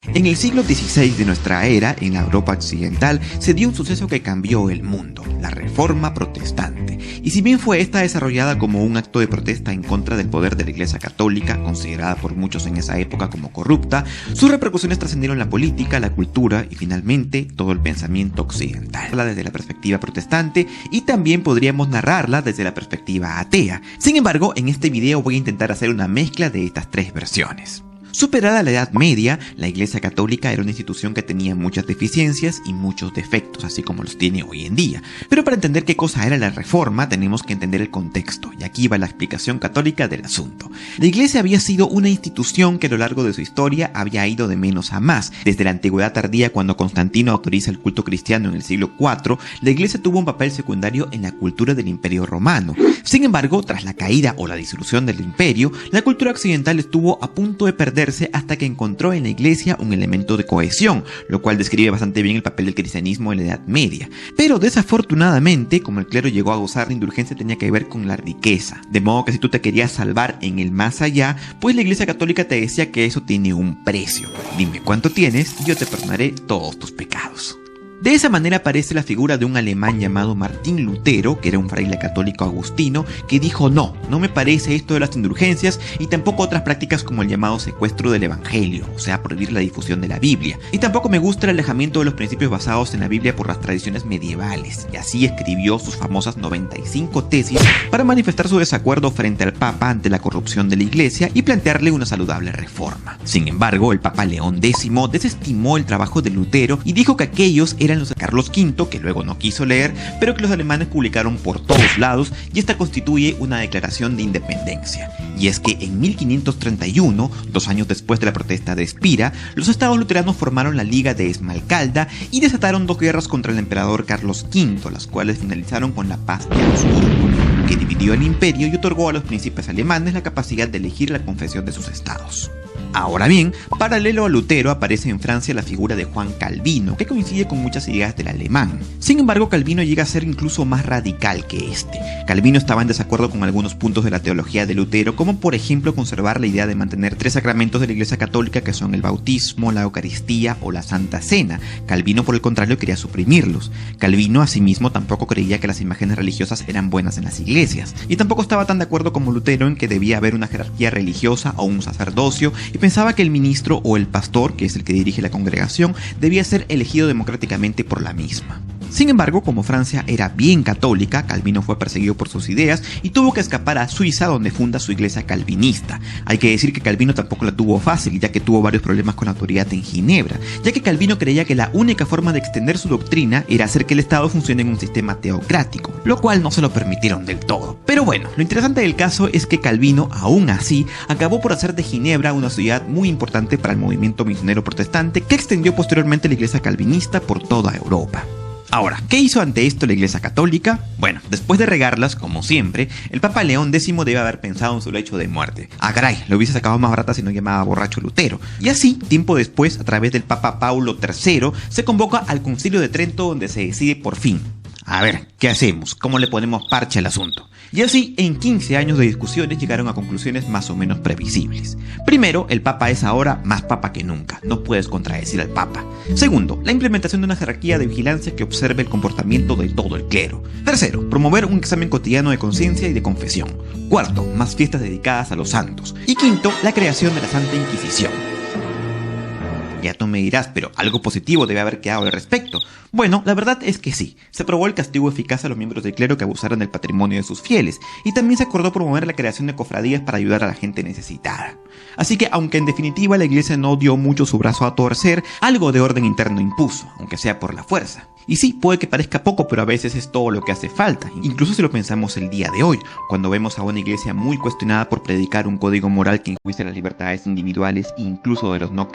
En el siglo XVI de nuestra era, en la Europa occidental, se dio un suceso que cambió el mundo, la Reforma Protestante. Y si bien fue esta desarrollada como un acto de protesta en contra del poder de la Iglesia Católica, considerada por muchos en esa época como corrupta, sus repercusiones trascendieron la política, la cultura y finalmente todo el pensamiento occidental. Desde la perspectiva protestante y también podríamos narrarla desde la perspectiva atea. Sin embargo, en este video voy a intentar hacer una mezcla de estas tres versiones. Superada la Edad Media, la Iglesia Católica era una institución que tenía muchas deficiencias y muchos defectos, así como los tiene hoy en día. Pero para entender qué cosa era la Reforma, tenemos que entender el contexto, y aquí va la explicación católica del asunto. La Iglesia había sido una institución que a lo largo de su historia había ido de menos a más. Desde la Antigüedad tardía, cuando Constantino autoriza el culto cristiano en el siglo IV, la Iglesia tuvo un papel secundario en la cultura del Imperio Romano. Sin embargo, tras la caída o la disolución del imperio, la cultura occidental estuvo a punto de perderse hasta que encontró en la Iglesia un elemento de cohesión, lo cual describe bastante bien el papel del cristianismo en la Edad Media. Pero desafortunadamente, como el clero llegó a gozar de indulgencia, tenía que ver con la riqueza, de modo que si tú te querías salvar en el más allá, pues la Iglesia Católica te decía que eso tiene un precio. Dime cuánto tienes y yo te perdonaré todos tus pecados. De esa manera aparece la figura de un alemán llamado Martín Lutero, que era un fraile católico agustino, que dijo no me parece esto de las indulgencias y tampoco otras prácticas como el llamado secuestro del evangelio, o sea, prohibir la difusión de la Biblia, y tampoco me gusta el alejamiento de los principios basados en la Biblia por las tradiciones medievales, y así escribió sus famosas 95 tesis para manifestar su desacuerdo frente al Papa ante la corrupción de la Iglesia y plantearle una saludable reforma. Sin embargo, el Papa León X desestimó el trabajo de Lutero y dijo que aquellos eran los de Carlos V, que luego no quiso leer, pero que los alemanes publicaron por todos lados, y esta constituye una declaración de independencia. Y es que en 1531, 2 años después de la protesta de Espira, los estados luteranos formaron la Liga de Esmalcalda y desataron 2 guerras contra el emperador Carlos V, las cuales finalizaron con la paz de Habsburgo, que dividió el imperio y otorgó a los príncipes alemanes la capacidad de elegir la confesión de sus estados. Ahora bien, paralelo a Lutero aparece en Francia la figura de Juan Calvino, que coincide con muchas ideas del alemán. Sin embargo, Calvino llega a ser incluso más radical que este. Calvino estaba en desacuerdo con algunos puntos de la teología de Lutero, como por ejemplo conservar la idea de mantener 3 sacramentos de la Iglesia Católica, que son el bautismo, la Eucaristía o la Santa Cena. Calvino, por el contrario, quería suprimirlos. Calvino, asimismo, tampoco creía que las imágenes religiosas eran buenas en las iglesias, y tampoco estaba tan de acuerdo como Lutero en que debía haber una jerarquía religiosa o un sacerdocio, y pensaba que el ministro o el pastor, que es el que dirige la congregación, debía ser elegido democráticamente por la misma. Sin embargo, como Francia era bien católica, Calvino fue perseguido por sus ideas y tuvo que escapar a Suiza, donde funda su iglesia calvinista. Hay que decir que Calvino tampoco la tuvo fácil, ya que tuvo varios problemas con la autoridad en Ginebra, ya que Calvino creía que la única forma de extender su doctrina era hacer que el Estado funcione en un sistema teocrático, lo cual no se lo permitieron del todo. Pero bueno, lo interesante del caso es que Calvino, aún así, acabó por hacer de Ginebra una ciudad muy importante para el movimiento misionero protestante, que extendió posteriormente la iglesia calvinista por toda Europa. Ahora, ¿qué hizo ante esto la Iglesia Católica? Bueno, después de regarlas, como siempre, el Papa León X debe haber pensado en su lecho de muerte. Ah, caray, lo hubiese sacado más barata si no llamaba borracho Lutero. Y así, tiempo después, a través del Papa Paulo III, se convoca al Concilio de Trento, donde se decide por fin: a ver, ¿qué hacemos? ¿Cómo le ponemos parche al asunto? Y así, en 15 años de discusiones llegaron a conclusiones más o menos previsibles. Primero, el Papa es ahora más Papa que nunca, no puedes contradecir al Papa. Segundo, la implementación de una jerarquía de vigilancia que observe el comportamiento de todo el clero. Tercero, promover un examen cotidiano de conciencia y de confesión. Cuarto, más fiestas dedicadas a los santos. Y quinto, la creación de la Santa Inquisición. Ya tú me dirás, pero algo positivo debe haber quedado al respecto. Bueno, la verdad es que sí. Se aprobó el castigo eficaz a los miembros del clero que abusaran del patrimonio de sus fieles, y también se acordó promover la creación de cofradías para ayudar a la gente necesitada. Así que, aunque en definitiva la iglesia no dio mucho su brazo a torcer, algo de orden interno impuso, aunque sea por la fuerza. Y sí, puede que parezca poco, pero a veces es todo lo que hace falta, incluso si lo pensamos el día de hoy, cuando vemos a una iglesia muy cuestionada por predicar un código moral que enjuicia las libertades individuales e incluso de los no